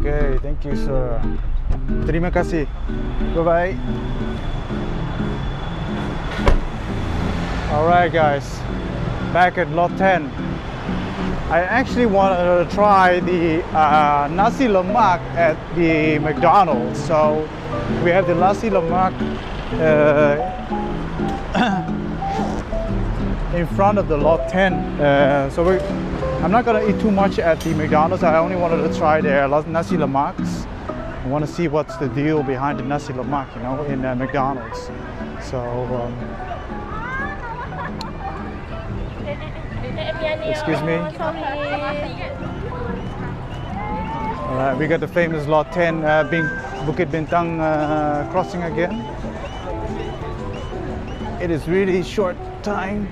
Okay, thank you, sir. Terima kasih. Bye-bye. Alright guys, back at lot 10. I actually wanted to try the Nasi Lemak at the McDonald's. So we have the Nasi Lemak in front of the lot 10. I'm not gonna eat too much at the McDonald's. I only wanted to try their Nasi Lemaks. I want to see what's the deal behind the Nasi Lemak, you know, in McDonald's. So excuse me. Alright, we got the famous lot 10 Bukit Bintang crossing again. It is really short time.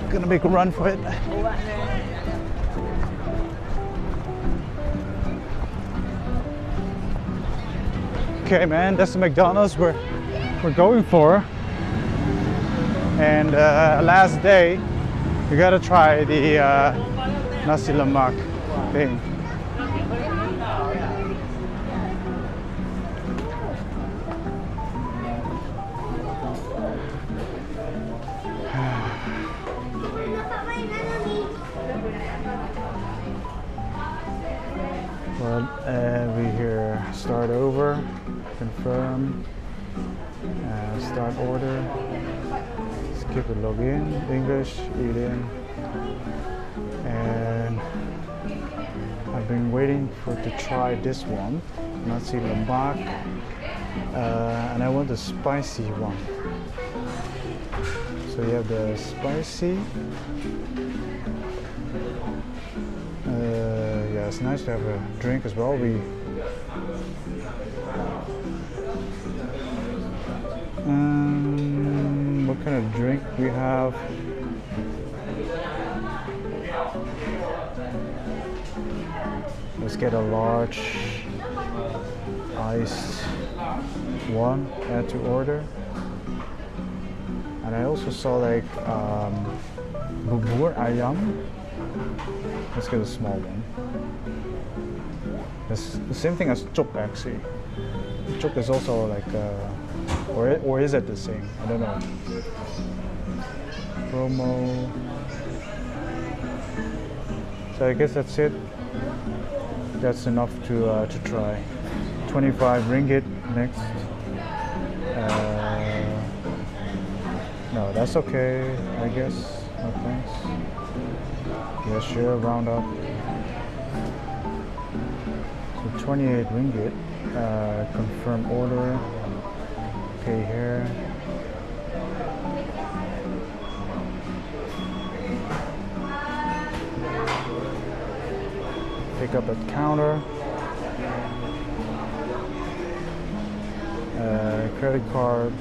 Gonna make a run for it. Okay, man, that's the McDonald's we're going for. And last day, we gotta try the Nasi Lemak thing. But we here start over, confirm, start order, skip and log in, English, alien, and I've been waiting to try this one, Nasi Lemak, and I want the spicy one. So you have the spicy. Yeah, it's nice to have a drink as well. What kind of drink we have? Let's get a large iced one, add to order. And I also saw like Bubur ayam. Let's get a small one. It's the same thing as Chow actually. Chow is also like, or is it the same? I don't know. Promo. So I guess that's it. That's enough to try. 25 ringgit next. No, that's okay, I guess. No thanks. Yeah, sure, round up. So 28 ringgit. Confirm order. Pay here. Pick up at counter. Credit card.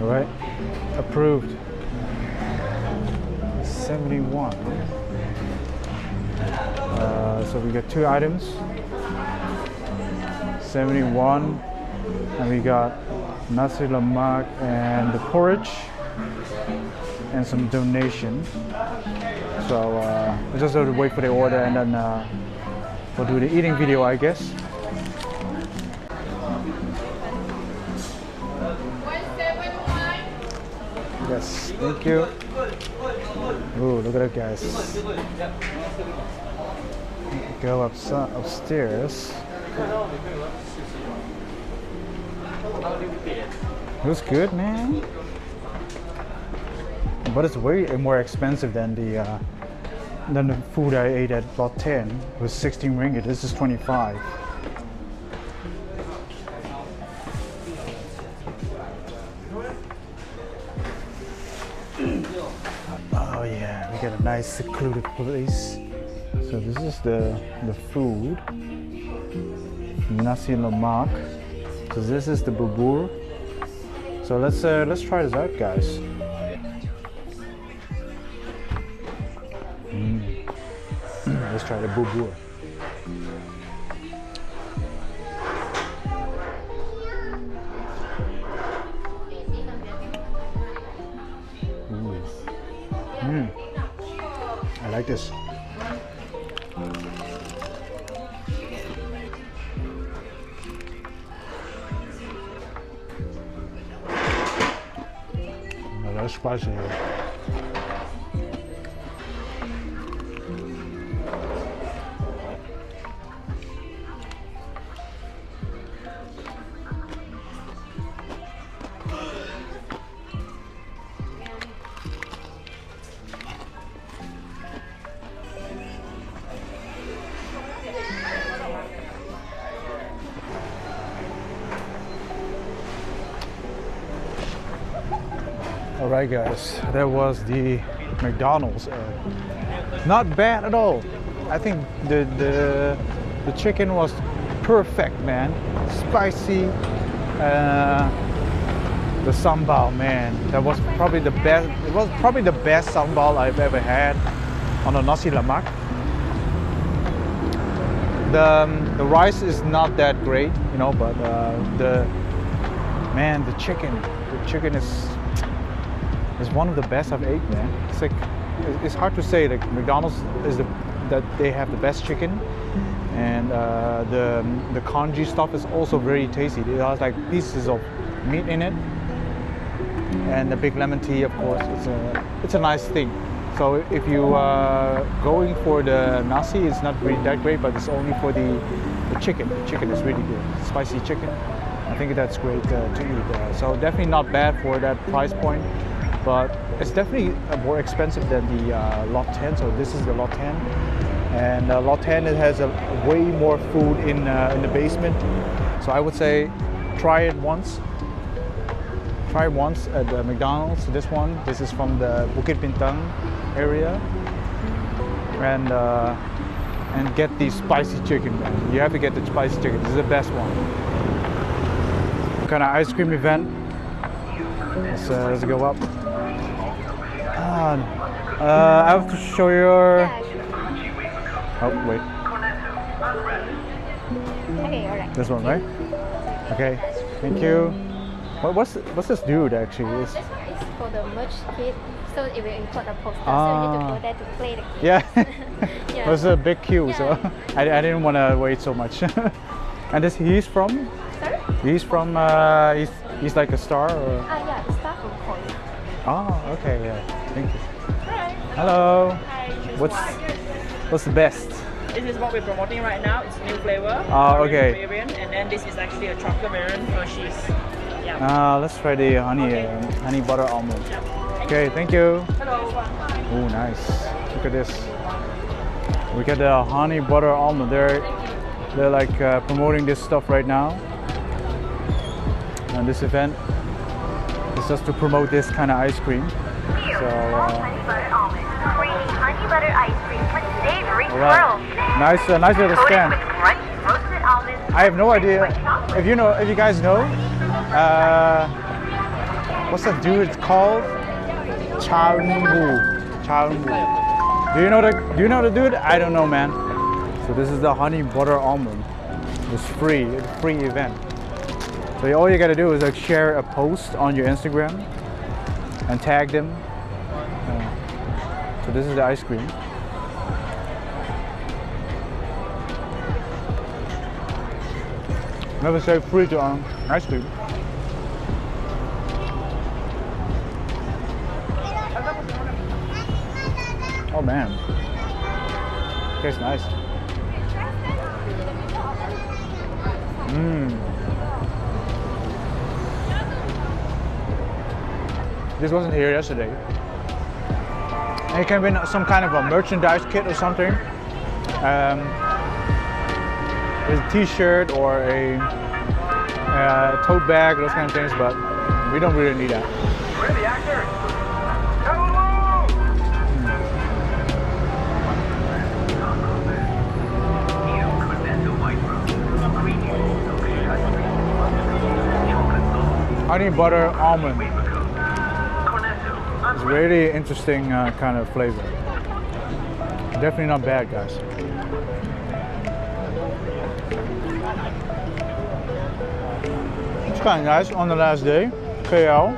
All right, approved. 71. So we got two items. 71, and we got Nasi Lemak and the porridge, and some donation. So we just have to wait for the order, and then we'll do the eating video, I guess. Yes, thank you. Ooh, look at that, guys. Go upstairs. Looks good, man. But it's way more expensive than the food I ate at lot 10. It was 16 ringgit. This is 25. Oh yeah, we got a nice secluded place. So this is the food. Nasi Lemak. So this is the Bubur. So let's try this out, guys. Let's try the Bubur. like this. Oh, that's spicy. Alright guys, that was the McDonald's. Not bad at all. I think the chicken was perfect, man. Spicy. The sambal, man, that was probably the best. It was probably the best sambal I've ever had on a Nasi Lemak. The rice is not that great, you know, but the chicken is one of the best I've ate, man. It's like, it's hard to say. Like McDonald's is that they have the best chicken, and the congee stuff is also very tasty. It has like pieces of meat in it, and the big lemon tea, of course. It's a nice thing. So if you are going for the nasi, it's not really that great, but it's only for the chicken. The chicken is really good, spicy chicken. I think that's great to eat. So definitely not bad for that price point. But it's definitely more expensive than the LOT10. So this is the LOT10, and LOT10 it has a way more food in the basement. So I would say try it once. Try it once at the McDonald's. This is from the Bukit Bintang area, and get the spicy chicken, man. You have to get the spicy chicken. This is the best one. What kind of ice cream event? Let's go up. I have to show your. Oh wait. Okay, alright. This one, right? Okay. Thank you. What's this dude actually? This one is for the merch kit, so it will include a poster. So you need to go there to play the game. Yeah. Yeah. It was a big queue, Yeah. so I didn't want to wait so much. And he's from? Sorry? He's from. He's like a star, or? Yeah, star from Korea. Oh, okay, yeah. Thank you. Hi. Hello. Hi, choose What's one. the best? This is what we're promoting right now. It's new flavor. Oh, orange okay. Variant, and then this is actually a chocolate variant for cheese. Yeah. Let's try the honey butter almond. Okay, thank you. Hello. Oh, nice. Look at this. We got the honey butter almond. They're like promoting this stuff right now. And this event is just to promote this kind of ice cream. So, honey butter almond, creamy honey butter ice cream for savory alright. swirls. Nice little Coated stand. with crunchy roasted almonds. I have no idea if you guys know. What's that dude called? Chow. Do you know the dude? I don't know, man. So this is the honey butter almond. It's free. It's a free event. So all you gotta do is like share a post on your Instagram and tag them. So this is the ice cream. Never say free to ice cream. Oh man, tastes nice. This wasn't here yesterday. And it can be some kind of a merchandise kit or something. There's a t-shirt or a tote bag, those kind of things, but we don't really need that. Where are the actors? Honey butter almond. It's really interesting kind of flavor. Definitely not bad, guys. It's kind of nice on the last day. KL.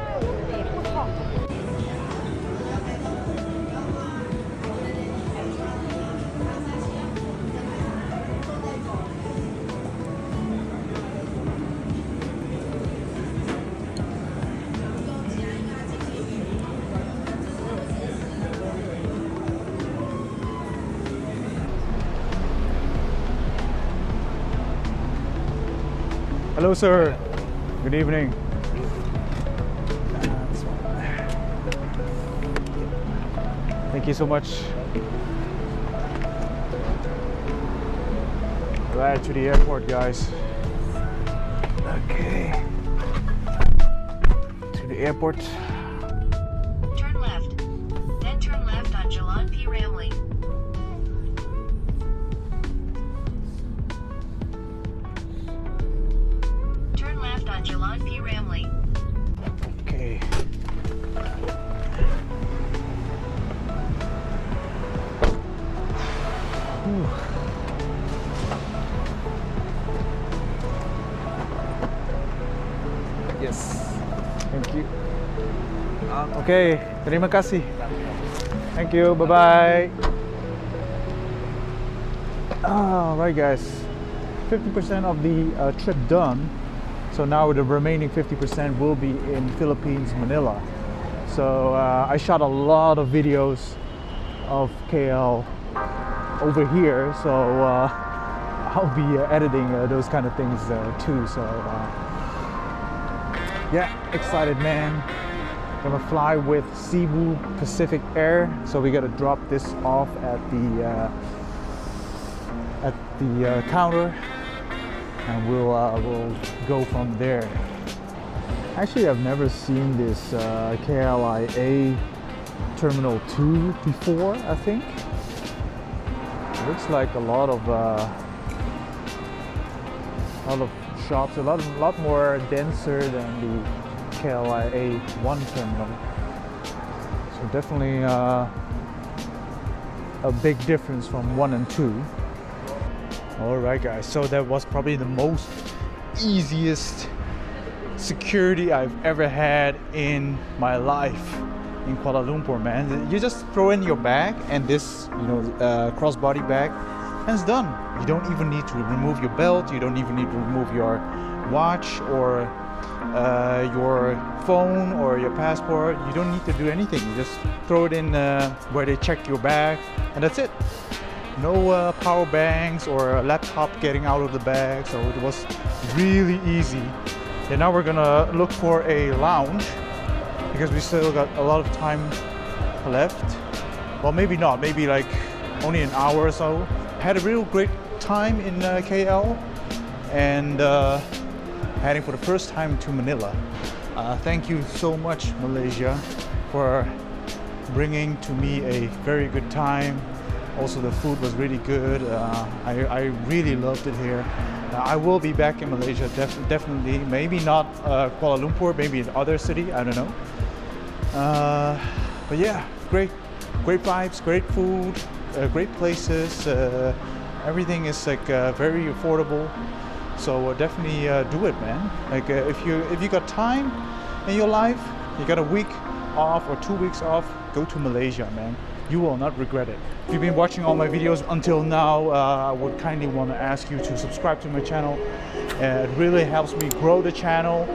Hello, sir. Good evening. Thank you so much. Right to the airport, guys. Okay. To the airport. Turn left. Then turn left on Jalan P. Ramlee. Turn left on Jalan P. Ramlee. Okay. Whew. Yes. Thank you. Okay. Terima kasih. Thank you. Bye-bye. Right, guys. 50% of the trip done. So now the remaining 50% will be in Philippines, Manila. So I shot a lot of videos of KL over here. So I'll be editing those kind of things too. So yeah, excited, man. Gonna fly with Cebu Pacific Air. So we gotta drop this off at the counter, and we'll go from there. Actually, I've never seen this KLIA Terminal 2 before. I think it looks like a lot of shops, a lot more denser than the KLIA 1 terminal. So definitely a big difference from 1 and 2. Alright, guys, so that was probably the most easiest security I've ever had in my life in Kuala Lumpur, man. You just throw in your bag and this, crossbody bag, and it's done. You don't even need to remove your belt. You don't even need to remove your watch or your phone or your passport. You don't need to do anything. You just throw it in where they check your bag, and that's it. No power banks or a laptop getting out of the bag, so it was really easy. And now we're gonna look for a lounge because we still got a lot of time left. Well, maybe not, maybe like only an hour or so. Had a real great time in KL, and heading for the first time to Manila. Thank you so much, Malaysia, for bringing to me a very good time. Also, the food was really good. I really loved it here. I will be back in Malaysia, definitely. Maybe not Kuala Lumpur, maybe in other city, I don't know. But yeah, great vibes, great food, great places. Everything is like very affordable. So definitely do it, man. Like if you got time in your life, you got a week off or 2 weeks off, go to Malaysia, man. You will not regret it. If you've been watching all my videos until now, I would kindly want to ask you to subscribe to my channel. It really helps me grow the channel.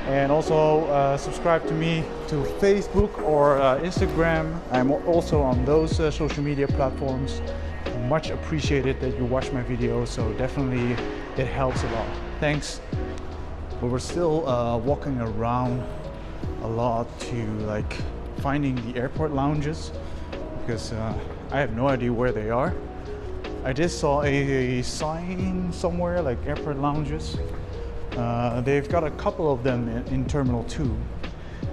And also subscribe to me to Facebook or Instagram. I'm also on those social media platforms. Much appreciated that you watch my videos, so definitely it helps a lot. Thanks. But we're still walking around a lot to like finding the airport lounges, because I have no idea where they are. I just saw a sign somewhere like airport lounges. They've got a couple of them in Terminal 2.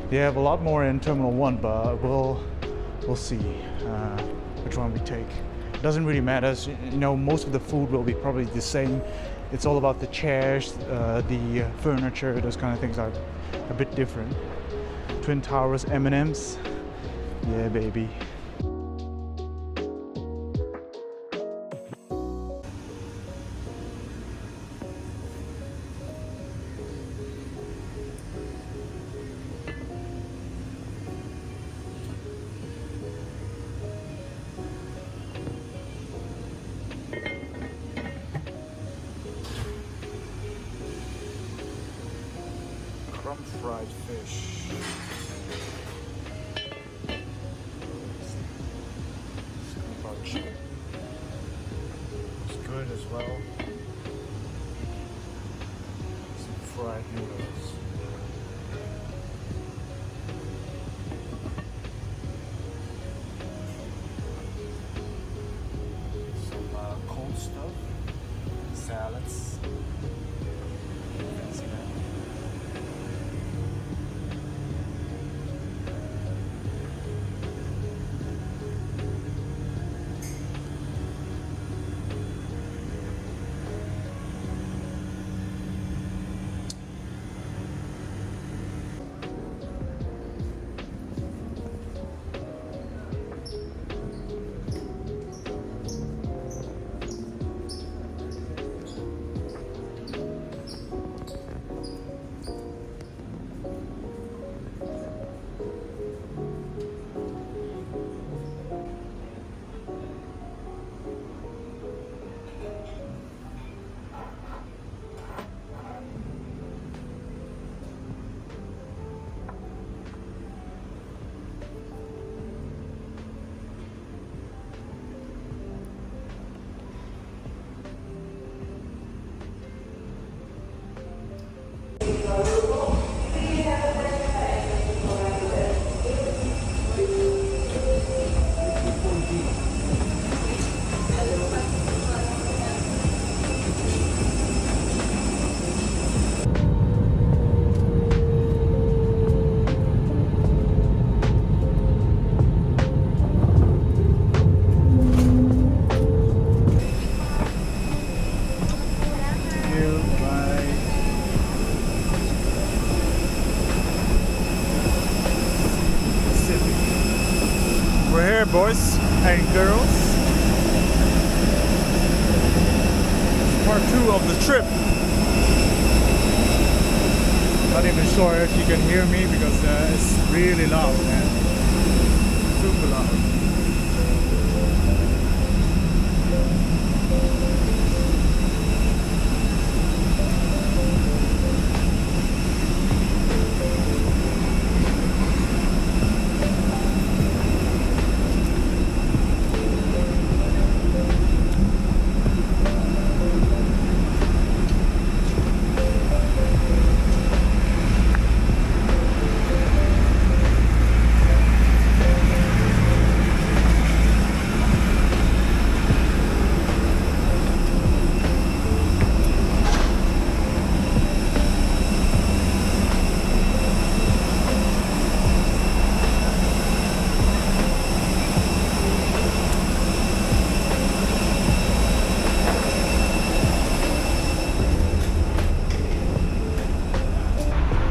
They have a lot more in Terminal 1, but we'll see which one we take. It doesn't really matter. You know, most of the food will be probably the same. It's all about the chairs, the furniture, those kind of things are a bit different. Twin Towers, M&M's. Yeah, baby. Fried fish. It's good as well. fried noodles. Some cold stuff, salads. Fancy that. We're here, boys and girls. Part 2 of the trip. Not even sure if you can hear me because it's really loud, man. Super loud.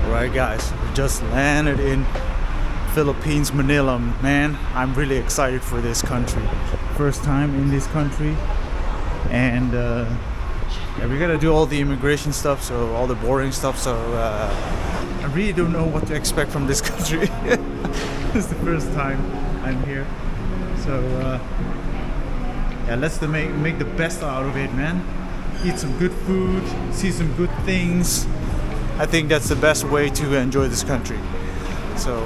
Alright guys, we just landed in Philippines, Manila. Man, I'm really excited for this country. First time in this country, and yeah, we gotta do all the immigration stuff, so all the boring stuff, so I really don't know what to expect from this country. It's the first time I'm here, so yeah, let's make the best out of it, man. Eat some good food, see some good things. I think that's the best way to enjoy this country. So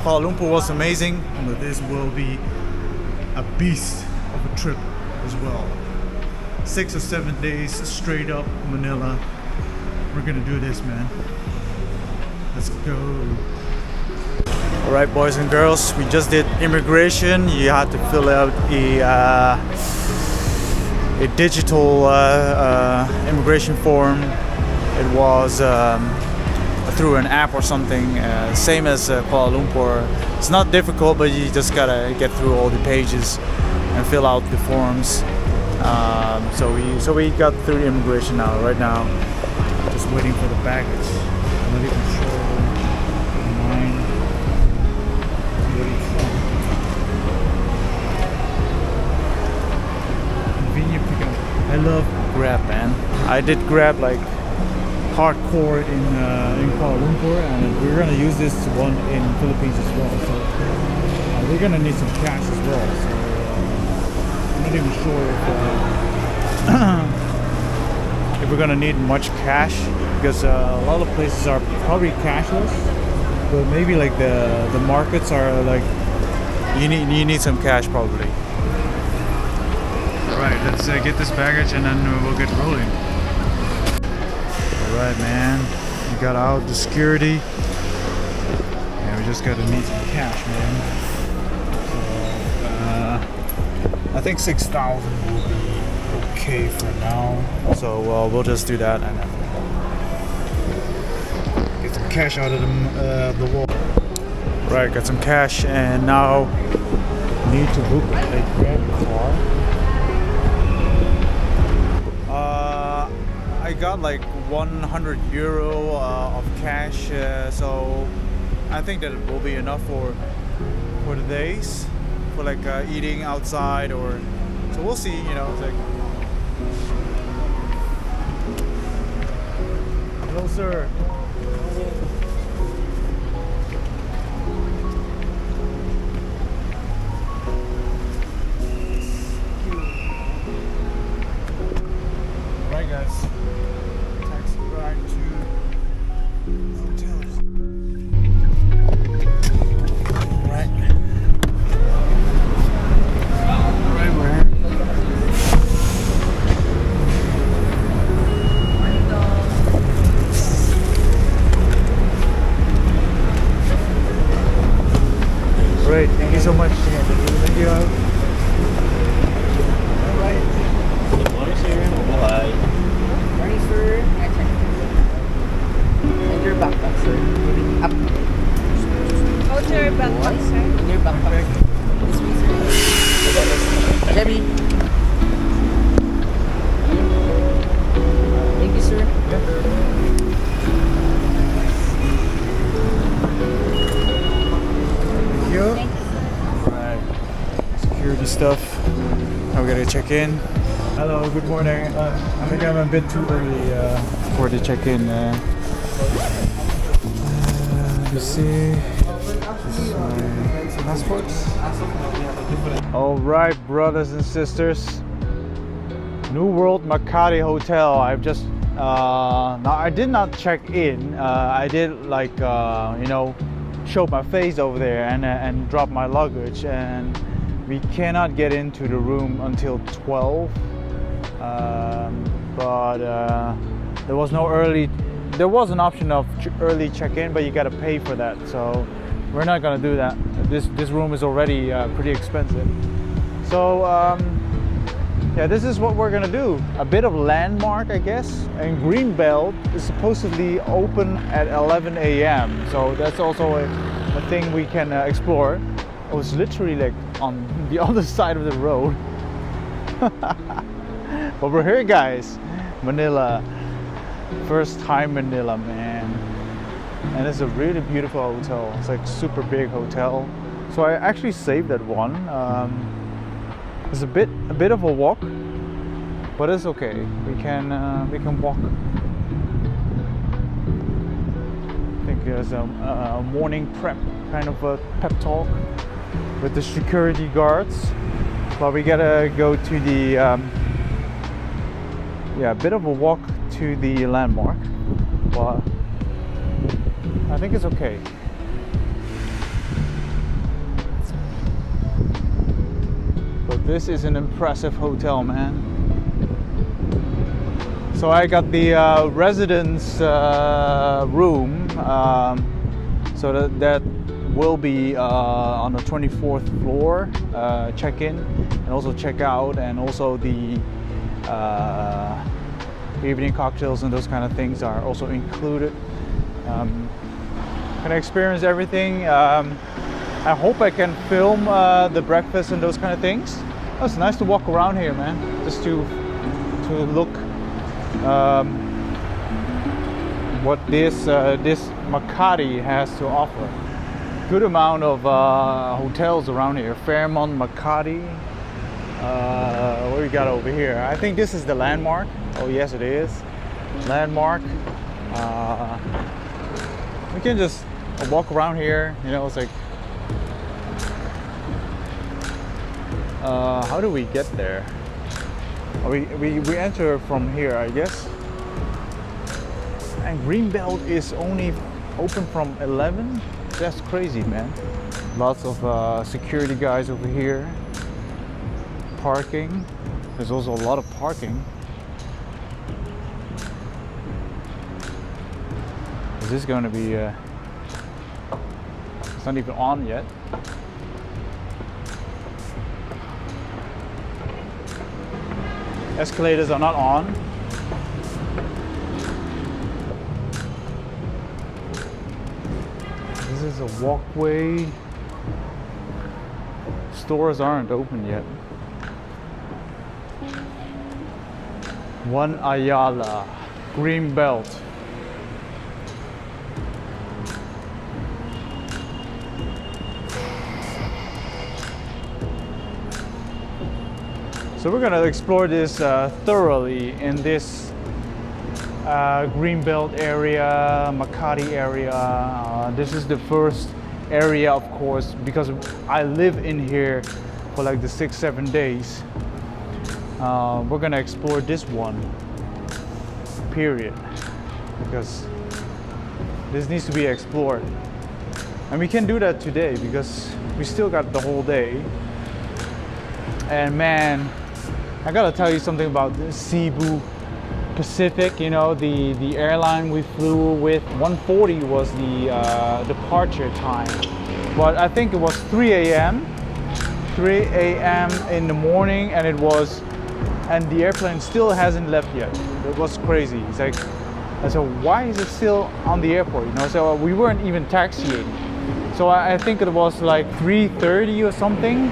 Kuala Lumpur was amazing, but this will be a beast of a trip as well. 6 or 7 days straight up Manila. We're gonna do this, man. Let's go. Alright, boys and girls, we just did immigration. You had to fill out a digital immigration form. It was through an app or something, same as Kuala Lumpur. It's not difficult, but you just gotta get through all the pages and fill out the forms. So we got through immigration now. Right now, just waiting for the baggage. I'm not even sure mine. Where it's from. Convenient pickup. I love Grab, man. I did Grab like hardcore in Kuala Lumpur, and we're gonna use this one in Philippines as well. So we're gonna need some cash as well. So I'm not even sure if we're gonna need much cash, because a lot of places are probably cashless, but maybe like the markets are like you need some cash probably. All right, let's get this baggage and then we'll get rolling. Alright, man. We got out the security. And we just gotta need some cash, man. So, I think 6,000 will be okay for now. So we'll just do that and then get some cash out of the wall. Right, got some cash and now need to book a Grab car. I got like 100 euro of cash, so I think that it will be enough for the days, for like eating outside or so we'll see. You know, it's like, hello, sir. Right, guys. Taxi ride to hotels. Right. Right, we're here. Great, thank you so much. Thank you. Alright. Good morning, sir. Mabuhay. Morning, sir. And your backpack, sir. Up. How's your backpack, sir? And your backpack. This way, sir. Jemmy. Thank you, sir. Thank you. Alright. Security stuff. Now we gotta check in. Hello, good morning. I think I'm a bit too early for the check-in. Let me see. This is my passports. Alright, brothers and sisters. New World Makati Hotel. I've just now I did not check in. I did like you know, show my face over there and drop my luggage, and we cannot get into the room until 12. But there was no early. There was an option of early check-in, but you gotta pay for that. So we're not gonna do that. This room is already pretty expensive. So yeah, this is what we're gonna do. A bit of landmark, I guess. And Greenbelt is supposedly open at 11 a.m. So that's also a thing we can explore. I was literally like on the other side of the road. But we're here, guys. Manila. First time Manila, man. And it's a really beautiful hotel. It's like super big hotel. So I actually saved that one. It's a bit of a walk, but it's okay. We can walk. I think there's a morning prep, kind of a pep talk with the security guards. But we gotta go to the yeah, a bit of a walk to the landmark. But I think it's okay. But this is an impressive hotel, man. So I got the residence room, so that will be on the 24th floor, check-in and also check-out, and also the evening cocktails and those kind of things are also included. Can experience everything. I hope I can film the breakfast and those kind of things. Oh, it's nice to walk around here, man. Just to look what this Makati has to offer. Good amount of hotels around here. Fairmont, Makati. What we got over here? I think this is the landmark. Oh yes, it is. Landmark. We can just walk around here. You know, it's like. How do we get there? We enter from here, I guess. And Greenbelt is only open from 11. That's crazy, man. Lots of security guys over here. Parking. There's also a lot of parking. this going to be? It's not even on yet. Escalators are not on. This is a walkway. Stores aren't open yet. One Ayala, Green Belt. So we're gonna explore this thoroughly in this Greenbelt area, Makati area. This is the first area, of course, because I live in here for like the 6-7 days. We're gonna explore this one, period, because this needs to be explored. And we can do that today because we still got the whole day. And man, I gotta tell you something about the Cebu Pacific. You know, the airline we flew with, 1:40 was the departure time, but I think it was 3 a.m. in the morning, and the airplane still hasn't left yet. It was crazy. It's like, so why is it still on the airport? You know, so we weren't even taxiing. So I think it was like 3:30 or something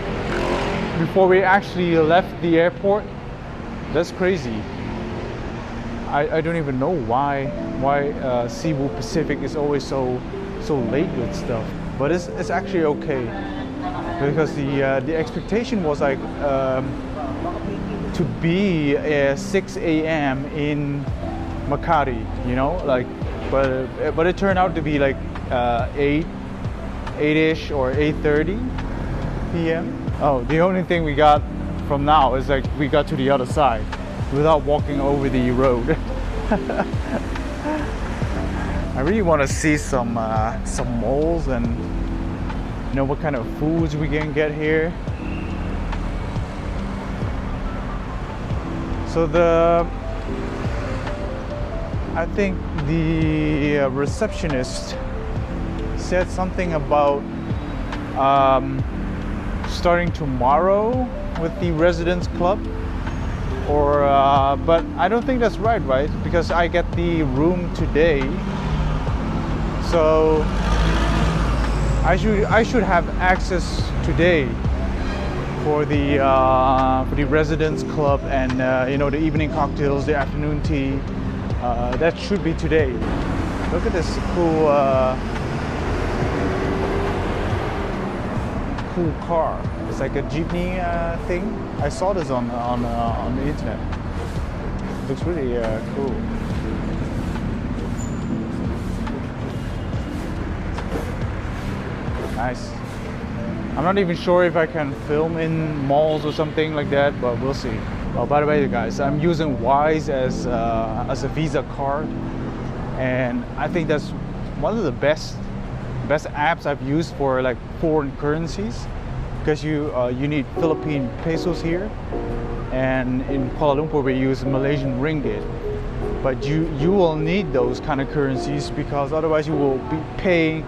before we actually left the airport. That's crazy. I don't even know why Cebu Pacific is always so late with stuff. But it's actually okay, because the expectation was like to be 6 a.m. in Makati, you know, like, but it turned out to be like 8-ish or 8:30 p.m. Oh, the only thing we got from now is like we got to the other side without walking over the road. I really want to see some malls and, you know, what kind of foods we can get here. So I think the receptionist said something about starting tomorrow with the residents club, or but I don't think that's right, because I get the room today, so I should have access today for the residents club, and you know, the evening cocktails, the afternoon tea. That should be today. Look at this cool car. It's like a jeepney thing. I saw this on the internet. Looks really cool. Nice. I'm not even sure if I can film in malls or something like that, but we'll see. Oh, by the way, guys, I'm using Wise as a Visa card, and I think that's one of the best apps I've used for like foreign currencies, because you need Philippine pesos here, and in Kuala Lumpur we use Malaysian ringgit. But you will need those kind of currencies, because otherwise you will be paying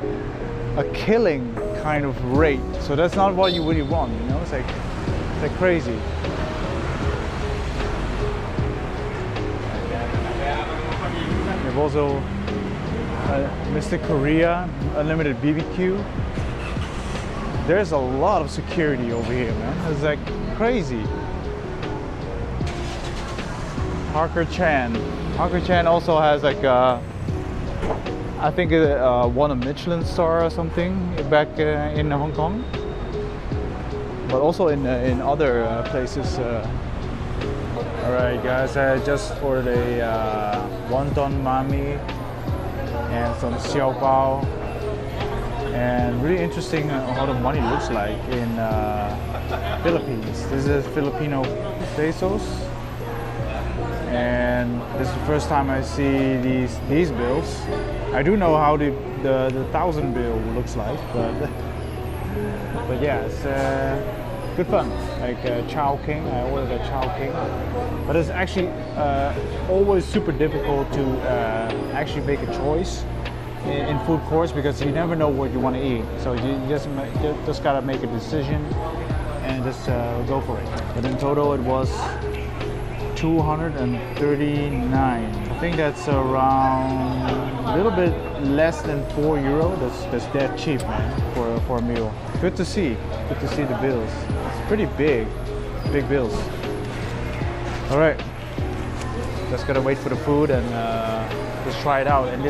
a killing kind of rate. So that's not what you really want, you know. It's like crazy. We've also Mr. Korea Unlimited BBQ. There's a lot of security over here, man. It's like crazy. Harker Chan also has like I think won a Michelin star or something back in Hong Kong, but also in other places. Alright guys, I just ordered a Wonton Mami and some Siopao, and really interesting how the money looks like in Philippines. This is Filipino pesos, and this is the first time I see these bills. I do know how the 1,000 bill looks like, but yeah, it's good fun. Like Chow King, I ordered a Chow King, but it's actually always super difficult to actually make a choice, in food courts because you never know what you want to eat. So you just gotta make a decision and just go for it. But in total, it was 239. I think that's around a little bit less than €4. That's that cheap, man, for a meal. Good to see. Good to see the bills. It's pretty big bills. All right, just gotta wait for the food and just try it out. And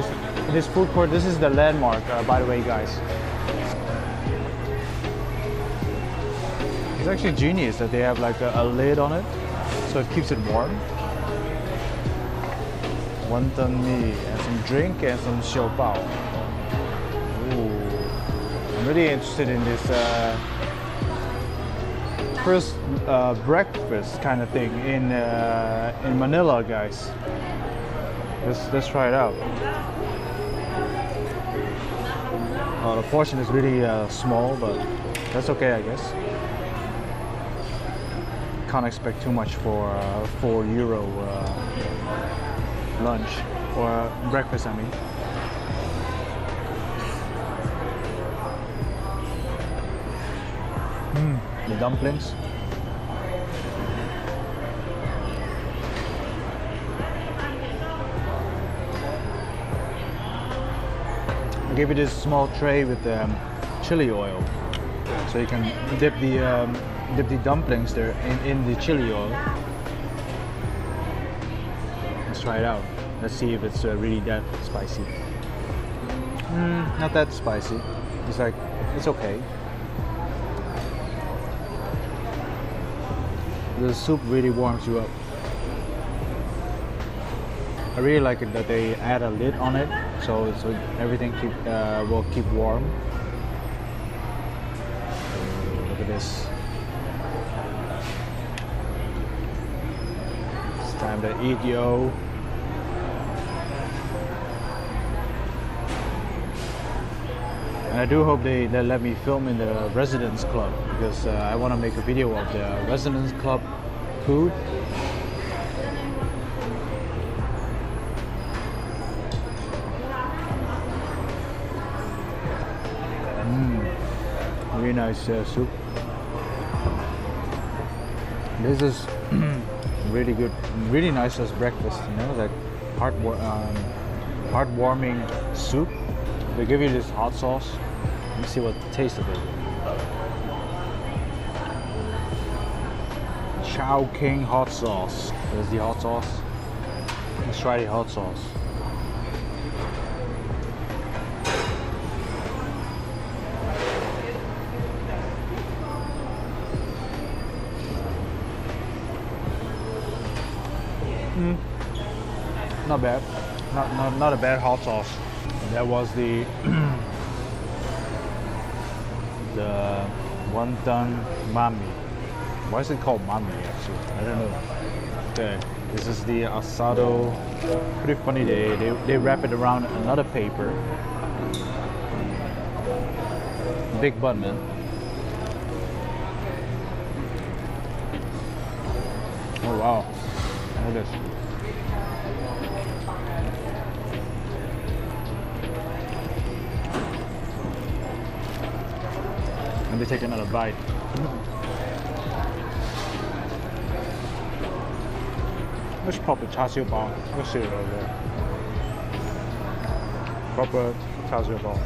this food court, this is the landmark, by the way, guys. It's actually genius that they have like a lid on it, so it keeps it warm. Wonton mee and some drink and some Siopao. Ooh, I'm really interested in this first breakfast kind of thing in Manila, guys. Let's try it out. The portion is really small, but that's okay, I guess. Can't expect too much for €4 lunch or breakfast, I mean. The dumplings. I gave you this small tray with chili oil, so you can dip the dumplings there in the chili oil. Let's try it out. Let's see if it's really that spicy. Not that spicy. It's okay. The soup really warms you up. I really like it that they add a lid on it, so everything will keep warm. Look at this. It's time to eat, yo. And I do hope they let me film in the Residence Club, because I want to make a video of the Residence Club food. Really nice soup. This is really good, really nice as breakfast, you know, like heartwarming soup. They give you this hot sauce. Let me see what the taste of it. Chow King hot sauce. There's the hot sauce. Let's try the hot sauce. Not bad. Not a bad hot sauce. That was the the wonton mami. Why is it called mami actually? I don't know. Okay, this is the asado. Pretty funny. They wrap it around another paper. Big bun, man. Oh wow! Look at this. Let me take another bite. Let's proper Chow Siopao. Let's see it over there. Proper Chow Siopao.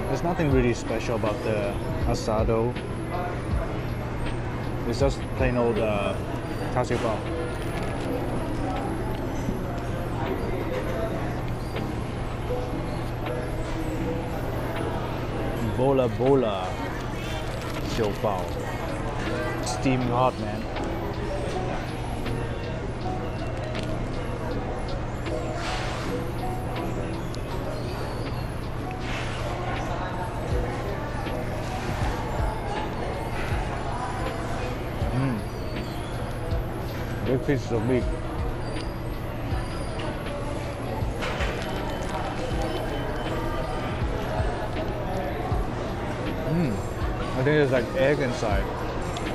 There's nothing really special about the asado. It's just plain old Chow Siopao. Bola Siopao. Steaming hot, man. Big pieces of meat. think there's like egg inside.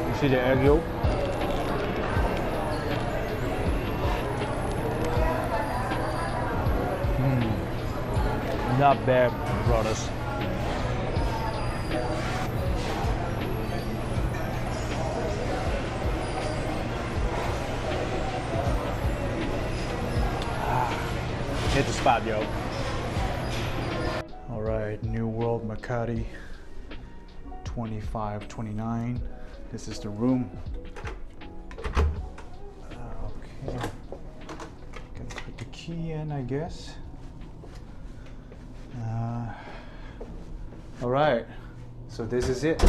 You see the egg yolk? Not bad, brothers. Hit the spot, yo. All right, New World Makati 2529. This is the room. Okay. Gonna put the key in, I guess. All right, so this is it.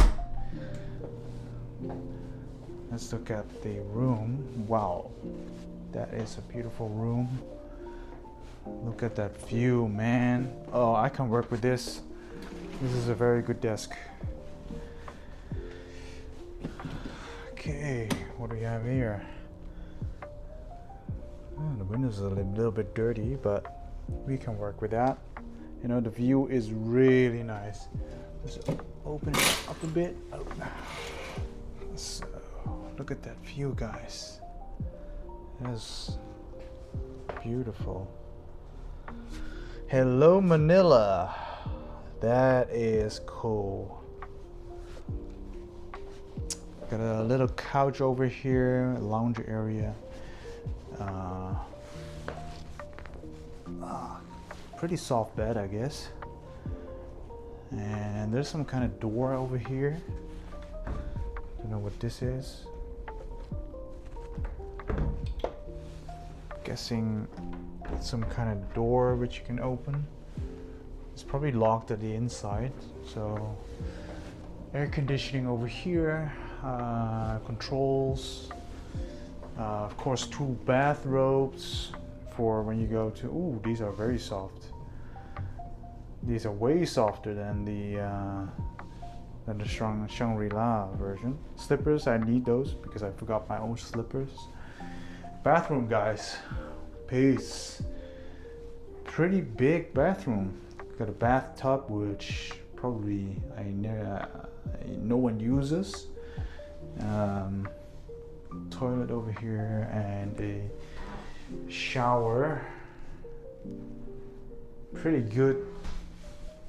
Let's look at the room. Wow, that is a beautiful room. Look at that view, man. Oh, I can work with this. This is a very good desk. Okay, what do we have here? Oh, the windows are a little bit dirty, but we can work with that. You know, the view is really nice. Let's open it up a bit. So, look at that view, guys. That's beautiful. Hello, Manila. That is cool. Got a little couch over here, a lounge area. Pretty soft bed, I guess. And there's some kind of door over here. Don't know what this is. Guessing it's some kind of door which you can open. It's probably locked at the inside. So air conditioning over here, controls, of course 2 bathrobes for when you go to. Ooh, these are very soft. These are way softer than the Shangri-La version. Slippers, I need those because I forgot my own slippers. Bathroom, guys. Peace. Pretty big bathroom. Got a bathtub which probably no one uses. Toilet over here and a shower. Pretty good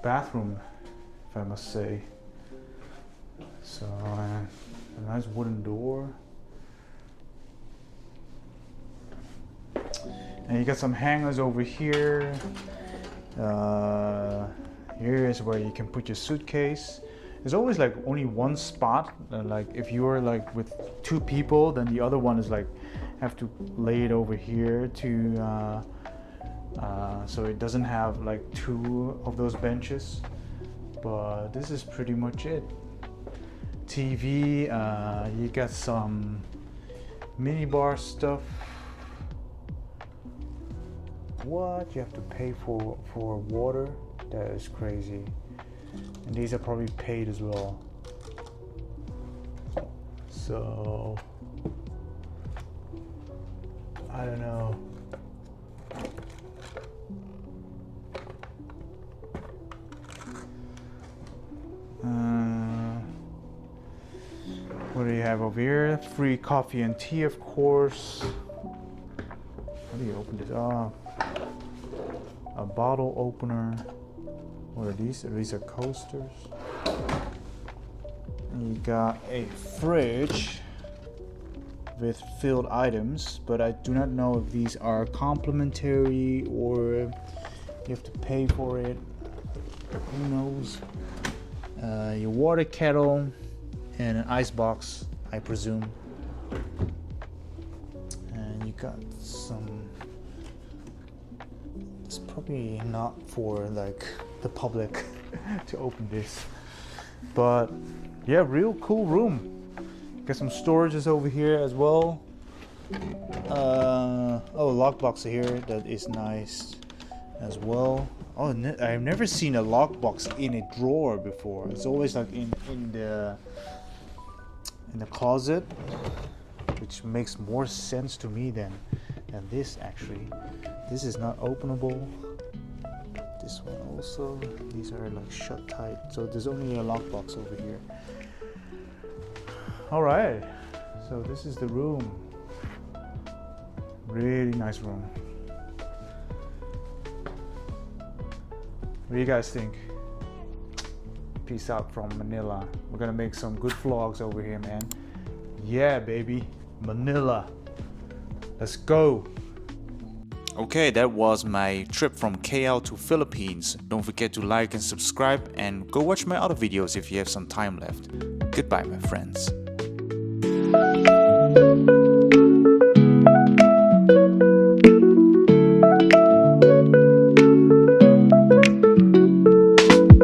bathroom, if I must say. So a nice wooden door. And you got some hangers over here. Here is where you can put your suitcase. There's always like only one spot. Like if you're like with 2 people, then the other one is like have to lay it over here to so it doesn't have like 2 of those benches. But this is pretty much it. TV, you got some mini bar stuff. What? You have to pay for water? That is crazy. And these are probably paid as well. So I don't know. What do you have over here? Free coffee and tea, of course. How do you open this? A bottle opener. What are these? These are coasters. And you got a fridge with filled items, but I do not know if these are complimentary or you have to pay for it. Who knows? Your water kettle and an ice box, I presume. And you got some. It's probably not for like the public to open this, but yeah, real cool room. Got some storages over here as well. Lockbox here, that is nice as well. Oh, I've never seen a lockbox in a drawer before. It's always like in the closet, which makes more sense to me than this actually. This is not openable. This one also. These are like shut tight. So there's only a lockbox over here. All right, so this is the room. Really nice room. What do you guys think? Peace out from Manila. We're gonna make some good vlogs over here, man. Yeah, baby, Manila. Let's go. Okay, that was my trip from KL to Philippines. Don't forget to like and subscribe and go watch my other videos if you have some time left. Goodbye, my friends.